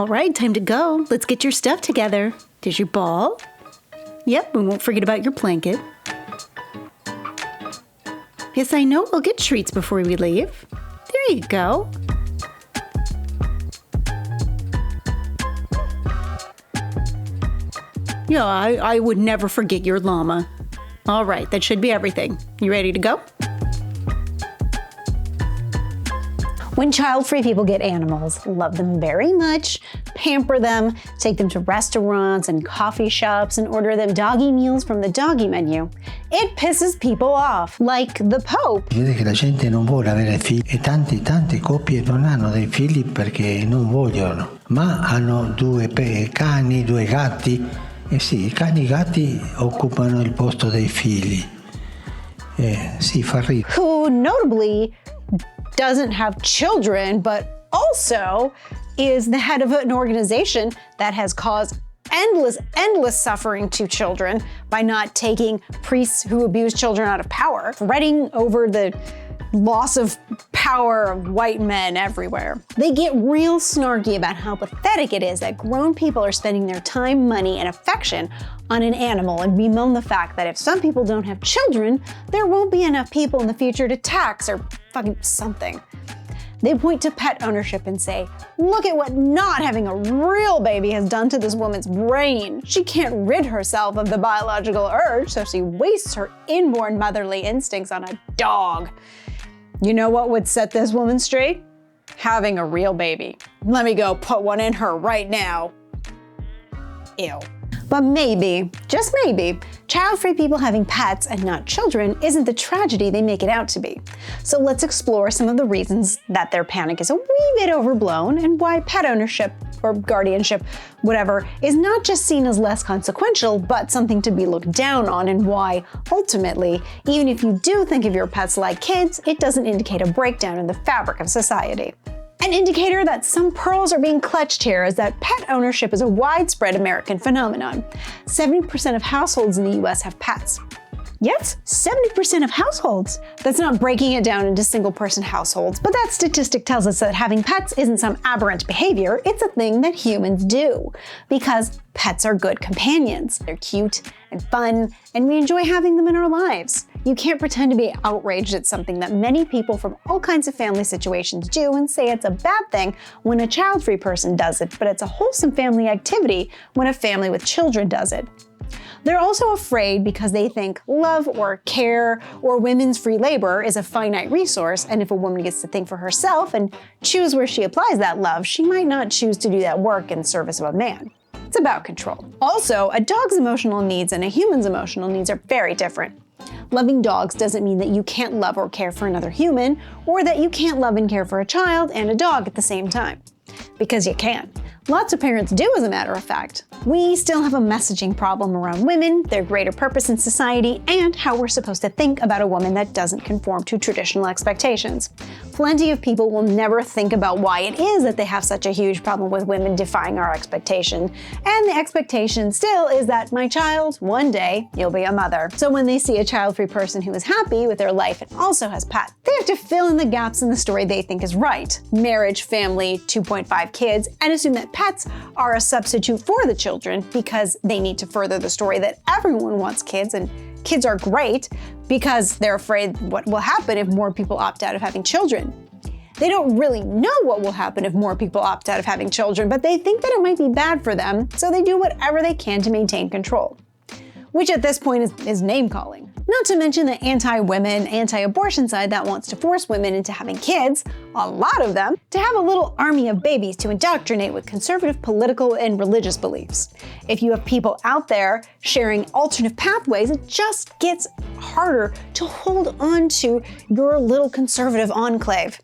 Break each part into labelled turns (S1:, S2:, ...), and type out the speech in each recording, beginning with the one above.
S1: All right, time to go. Let's get your stuff together. There's your ball. Yep, we won't forget about your blanket. Yes, I know we'll get treats before we leave. There you go. Yeah, I would never forget your llama. All right, that should be everything. You ready to go?
S2: When child-free people get animals, love them very much, pamper them, take them to restaurants and coffee shops and order them doggy meals from the doggy menu, it pisses people off, like the Pope.
S3: Vede che la gente non vuole avere figli e tante coppie non hanno dei figli perché non vogliono, ma hanno due cani, due gatti. E sì, i cani e i gatti occupano il posto dei figli. Sì, fa ridere.
S2: Who notably doesn't have children, but also is the head of an organization that has caused endless suffering to children by not taking priests who abuse children out of power, fretting over the loss of power of white men everywhere. They get real snarky about how pathetic it is that grown people are spending their time, money, and affection on an animal and bemoan the fact that if some people don't have children, there won't be enough people in the future to tax or fucking something. They point to pet ownership and say, look at what not having a real baby has done to this woman's brain. She can't rid herself of the biological urge, so she wastes her inborn motherly instincts on a dog. You know what would set this woman straight? Having a real baby. Let me go put one in her right now. Ew. But maybe, just maybe, child-free people having pets and not children isn't the tragedy they make it out to be. So let's explore some of the reasons that their panic is a wee bit overblown and why pet ownership or guardianship, whatever, is not just seen as less consequential, but something to be looked down on, and why, ultimately, even if you do think of your pets like kids, it doesn't indicate a breakdown in the fabric of society. An indicator that some pearls are being clutched here is that pet ownership is a widespread American phenomenon. 70% of households in the US have pets. Yes, 70% of households. That's not breaking it down into single-person households, but that statistic tells us that having pets isn't some aberrant behavior, it's a thing that humans do. Because pets are good companions. They're cute and fun, and we enjoy having them in our lives. You can't pretend to be outraged at something that many people from all kinds of family situations do and say it's a bad thing when a child-free person does it, but it's a wholesome family activity when a family with children does it. They're also afraid because they think love or care or women's free labor is a finite resource, and if a woman gets to think for herself and choose where she applies that love, she might not choose to do that work in service of a man. It's about control. Also, a dog's emotional needs and a human's emotional needs are very different. Loving dogs doesn't mean that you can't love or care for another human, or that you can't love and care for a child and a dog at the same time. Because you can. Lots of parents do, as a matter of fact. We still have a messaging problem around women, their greater purpose in society, and how we're supposed to think about a woman that doesn't conform to traditional expectations. Plenty of people will never think about why it is that they have such a huge problem with women defying our expectation. And the expectation still is that, my child, one day you'll be a mother. So when they see a child-free person who is happy with their life and also has pets, they have to fill in the gaps in the story they think is right. Marriage, family, 2.5 kids, and assume that pets are a substitute for the children because they need to further the story that everyone wants kids and kids are great because they're afraid what will happen if more people opt out of having children. They don't really know what will happen if more people opt out of having children, but they think that it might be bad for them, so they do whatever they can to maintain control. Which at this point is name-calling. Not to mention the anti-women, anti-abortion side that wants to force women into having kids, a lot of them, to have a little army of babies to indoctrinate with conservative political and religious beliefs. If you have people out there sharing alternate pathways, it just gets harder to hold on to your little conservative enclave.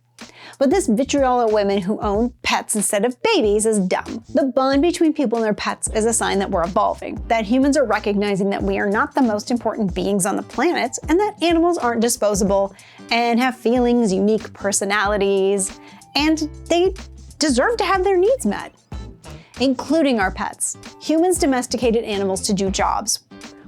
S2: But this vitriol at women who own pets instead of babies is dumb. The bond between people and their pets is a sign that we're evolving, that humans are recognizing that we are not the most important beings on the planet, and that animals aren't disposable and have feelings, unique personalities, and they deserve to have their needs met, including our pets. Humans domesticated animals to do jobs.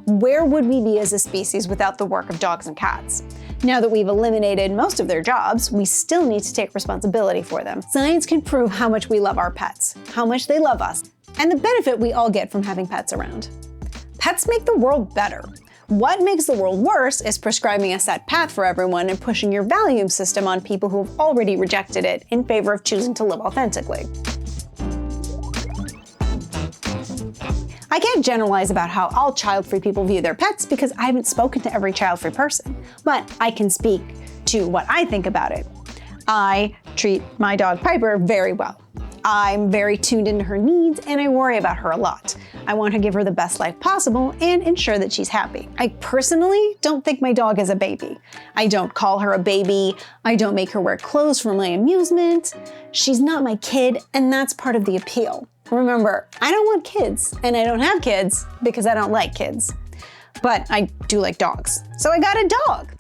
S2: Where would we be as a species without the work of dogs and cats? Now that we've eliminated most of their jobs, we still need to take responsibility for them. Science can prove how much we love our pets, how much they love us, and the benefit we all get from having pets around. Pets make the world better. What makes the world worse is prescribing a set path for everyone and pushing your value system on people who have already rejected it in favor of choosing to live authentically. I can't generalize about how all child-free people view their pets because I haven't spoken to every child-free person, but I can speak to what I think about it. I treat my dog Piper very well. I'm very tuned into her needs and I worry about her a lot. I want to give her the best life possible and ensure that she's happy. I personally don't think my dog is a baby. I don't call her a baby. I don't make her wear clothes for my amusement. She's not my kid, and that's part of the appeal. Remember, I don't want kids, and I don't have kids because I don't like kids. But I do like dogs, so I got a dog.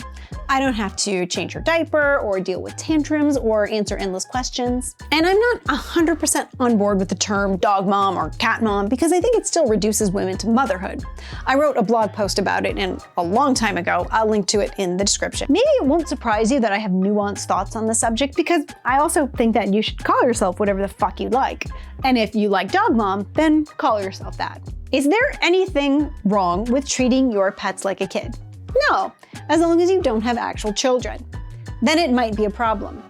S2: I don't have to change her diaper or deal with tantrums or answer endless questions. And I'm not 100% on board with the term dog mom or cat mom because I think it still reduces women to motherhood. I wrote a blog post about it a long time ago. I'll link to it in the description. Maybe it won't surprise you that I have nuanced thoughts on the subject because I also think that you should call yourself whatever the fuck you like. And if you like dog mom, then call yourself that. Is there anything wrong with treating your pets like a kid? No, as long as you don't have actual children. Then it might be a problem.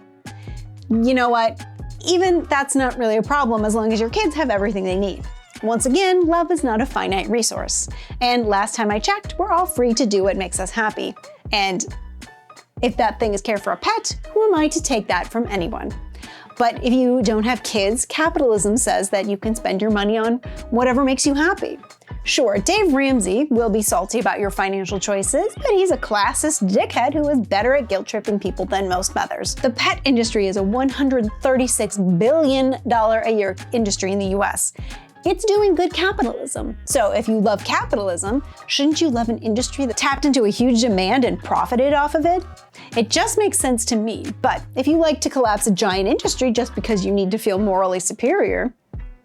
S2: You know what? Even that's not really a problem as long as your kids have everything they need. Once again, love is not a finite resource. And last time I checked, we're all free to do what makes us happy. And if that thing is care for a pet, who am I to take that from anyone? But if you don't have kids, capitalism says that you can spend your money on whatever makes you happy. Sure, Dave Ramsey will be salty about your financial choices, but he's a classist dickhead who is better at guilt-tripping people than most mothers. The pet industry is a $136 billion a year industry in the US. It's doing good capitalism. So if you love capitalism, shouldn't you love an industry that tapped into a huge demand and profited off of it? It just makes sense to me, but if you like to collapse a giant industry just because you need to feel morally superior,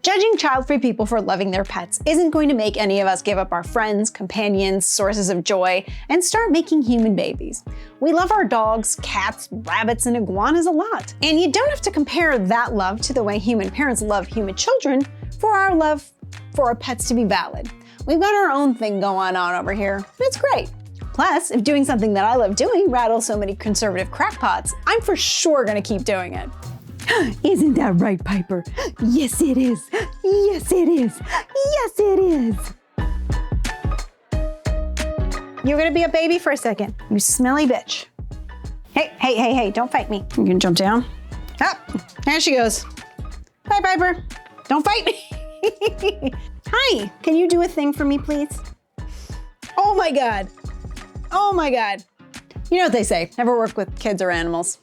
S2: judging child-free people for loving their pets isn't going to make any of us give up our friends, companions, sources of joy, and start making human babies. We love our dogs, cats, rabbits, and iguanas a lot. And you don't have to compare that love to the way human parents love human children for our love for our pets to be valid. We've got our own thing going on over here. It's great. Plus, if doing something that I love doing rattles so many conservative crackpots, I'm for sure gonna keep doing it.
S1: Isn't that right, Piper? Yes, it is. Yes, it is. Yes, it is.
S2: You're gonna be a baby for a second, you smelly bitch. Hey, don't fight me. You can jump down. Up, there she goes. Bye, Piper. Don't fight me. Hi, can you do a thing for me, please? Oh my God. Oh my God. You know what they say, never work with kids or animals.